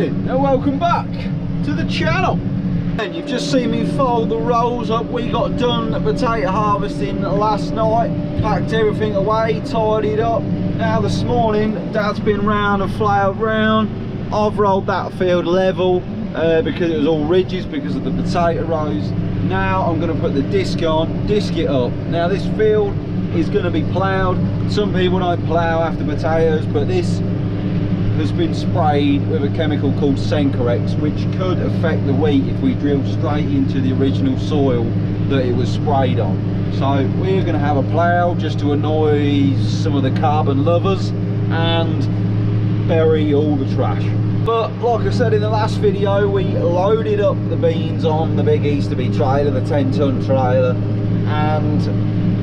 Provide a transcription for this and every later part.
morning and welcome back to the channel. And you've just seen me fold the rolls up. We got done potato harvesting last night, packed everything away, tidied up. Now this morning Dad's been round and flailed round. I've rolled that field level because it was all ridges because of the potato rows. Now I'm going to put the disc on, disc it up. Now this field is going to be ploughed. Some people don't plough after potatoes, but this has been sprayed with a chemical called Sencorex, which could affect the wheat if we drill straight into the original soil that it was sprayed on. So we're going to have a plough just to annoy some of the carbon lovers and bury all the trash. But like I said in the last video, we loaded up the beans on the big Easterby trailer, the 10-ton trailer, and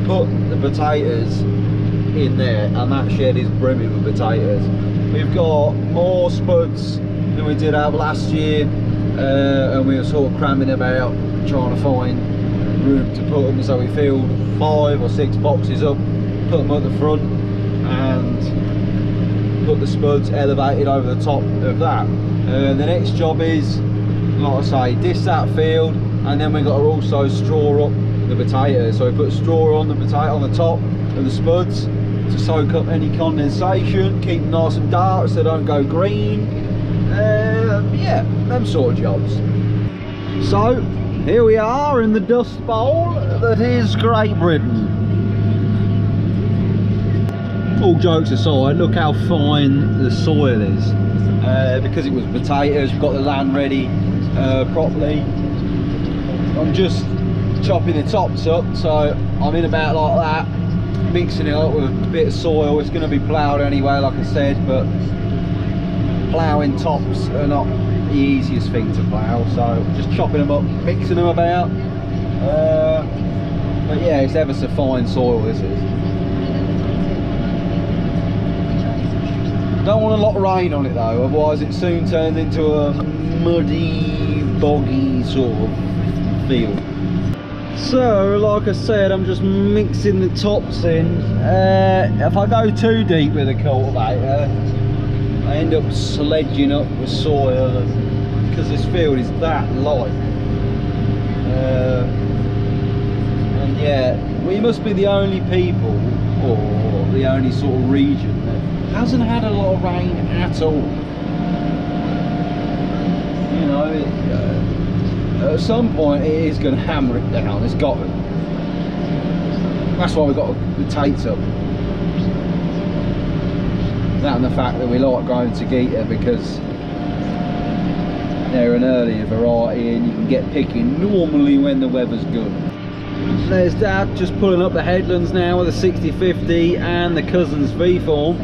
put the potatoes in there, and that shed is brimming with potatoes. We've got more spuds than we did have last year, and we were sort of cramming about trying to find room to put them, so we filled 5 or 6 boxes up, put them at the front and put the spuds elevated over the top of that. The next job is, like I say, disc that field, and then we've got to also straw up the potatoes. So we put straw on the potato on the top of the spuds to soak up any condensation, keep them nice and dark so they don't go green. Yeah, them sort of jobs. So here we are in the dust bowl that is Great Britain. All jokes aside, look how fine the soil is. Because it was potatoes, we've got the land ready properly. I'm just chopping the tops up, so I'm in about like that, mixing it up with a bit of soil. It's going to be ploughed anyway, like I said, but ploughing tops are not the easiest thing to plough, so just chopping them up, mixing them about. But yeah, it's ever so fine soil, this is. Don't want a lot of rain on it though, otherwise it soon turns into a muddy, boggy sort of field. So like I said, I'm just mixing the tops in. If I go too deep with a cultivator, I end up sledging up with soil, and because this field is that light. And yeah, we must be the only people, or the only sort of region that hasn't had a lot of rain at all. You know, at some point it is going to hammer it down. It's got to. That's why we've got the tates up. That and the fact that we like growing Tagita because they're an earlier variety and you can get picking normally when the weather's good. There's Dad just pulling up the headlands now with the 6050 and the Cousins V-form.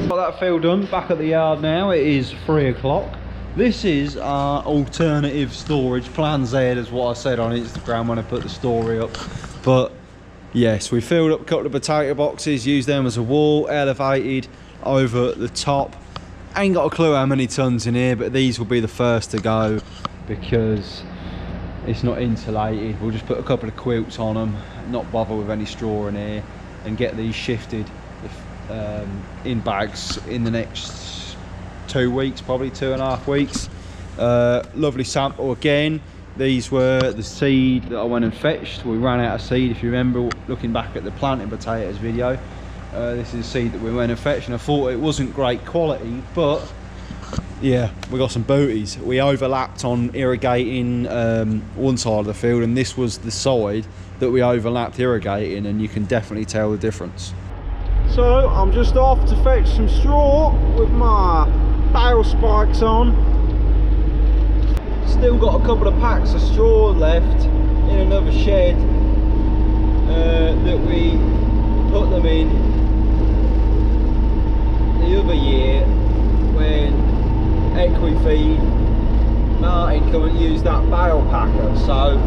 Got that field done, back at the yard now. It is 3 o'clock. This is our alternative storage. Plan Z is what I said on Instagram when I put the story up. But yes, we filled up a couple of potato boxes, used them as a wall, elevated over the top. Ain't got a clue how many tons in here, but these will be the first to go because it's not insulated. We'll just put a couple of quilts on them, not bother with any straw in here, and get these shifted in bags in the next 2 weeks, probably 2.5 weeks. Lovely sample again. These were the seed that I went and fetched. We ran out of seed, if you remember looking back at the planting potatoes video. This is the seed that we went and fetched, and I thought it wasn't great quality, but yeah, we got some booties. We overlapped on irrigating one side of the field, and this was the side that we overlapped irrigating, and you can definitely tell the difference. So I'm just off to fetch some straw with my bale spikes on. Still got a couple of packs of straw left in another shed that we put them in the other year when Equifeed Martin couldn't use that bale packer. So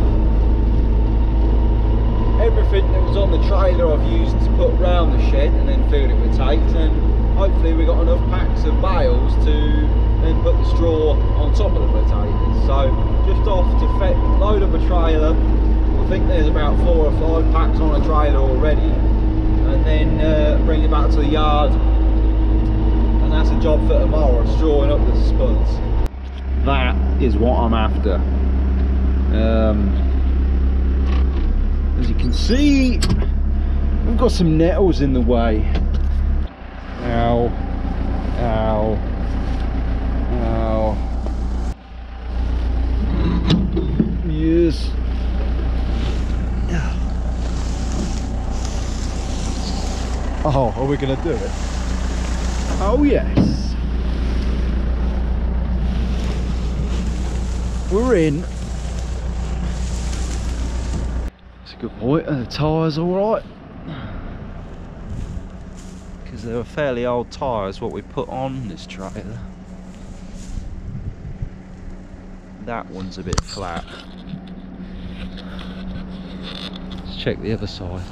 everything that was on the trailer I've used to put round the shed and then filled it with tapes, and hopefully we got enough packs of bales to then put the straw on top of the potatoes. So just off to load up a trailer. I think there's about 4 or 5 packs on a trailer already, and then bring it back to the yard and that's a job for tomorrow, strawing up the spuds. That is what I'm after. As you can see, we've got some nettles in the way. Ow, ow, ow. Yes. Oh, are we gonna do it? Oh yes. We're in. That's a good point. Are the tyres alright? Because they were fairly old tyres what we put on this trailer. That one's a bit flat. Let's check the other side.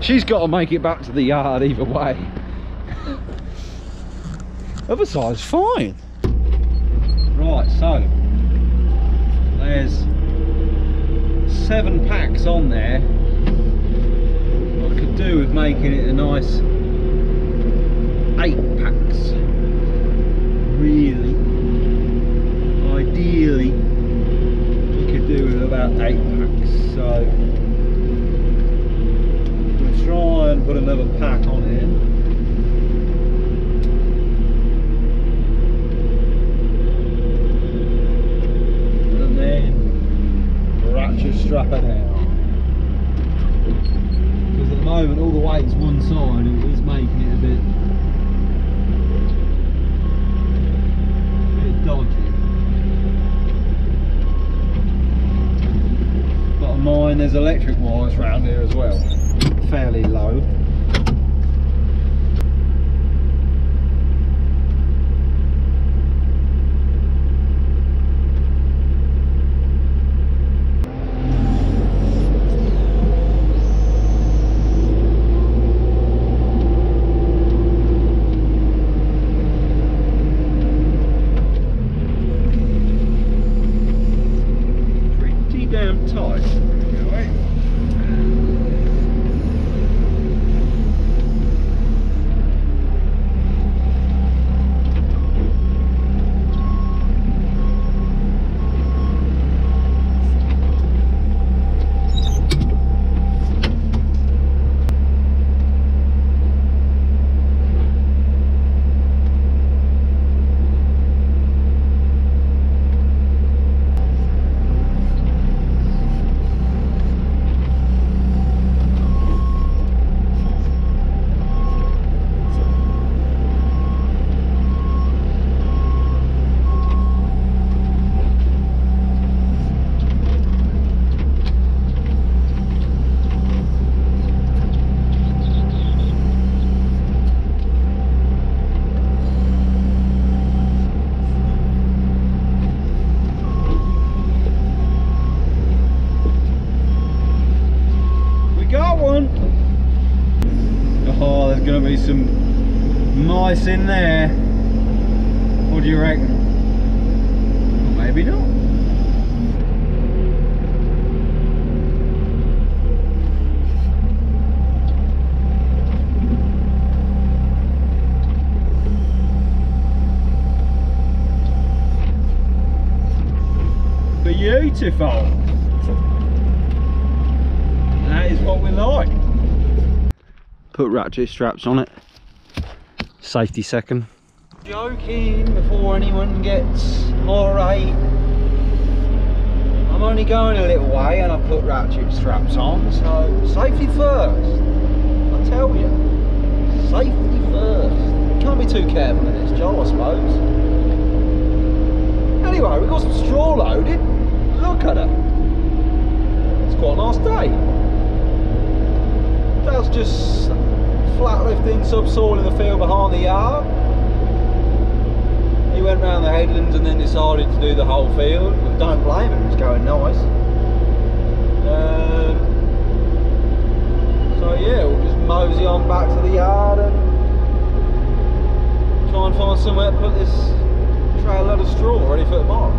She's got to make it back to the yard either way. Other side's fine. Right, so there's 7 packs on there. I could do with making it a nice 8 packs. Really, ideally, we could do with about 8 packs. So try and put another pack on here. And then ratchet strap it down. Because at the moment all the weight's one side and it is making it a bit dodgy. But on mine there's electric wires around here as well. Fairly low. Pretty damn tight. Oh, there's going to be some mice in there. What do you reckon? Or maybe not. Beautiful. That is what we like. Put ratchet straps on it. Safety second. Joking before anyone gets irate. I'm only going a little way and I've put ratchet straps on, so safety first. I tell you, safety first. Can't be too careful in this job, I suppose. Anyway, we've got some straw loaded. Look at her. It's quite a nice day. That's just flat lifting subsoil in the field behind the yard. He went round the headlands and then decided to do the whole field. But don't blame him, it's going nice. So yeah, we'll just mosey on back to the yard and try and find somewhere to put this trailer load of straw ready for tomorrow.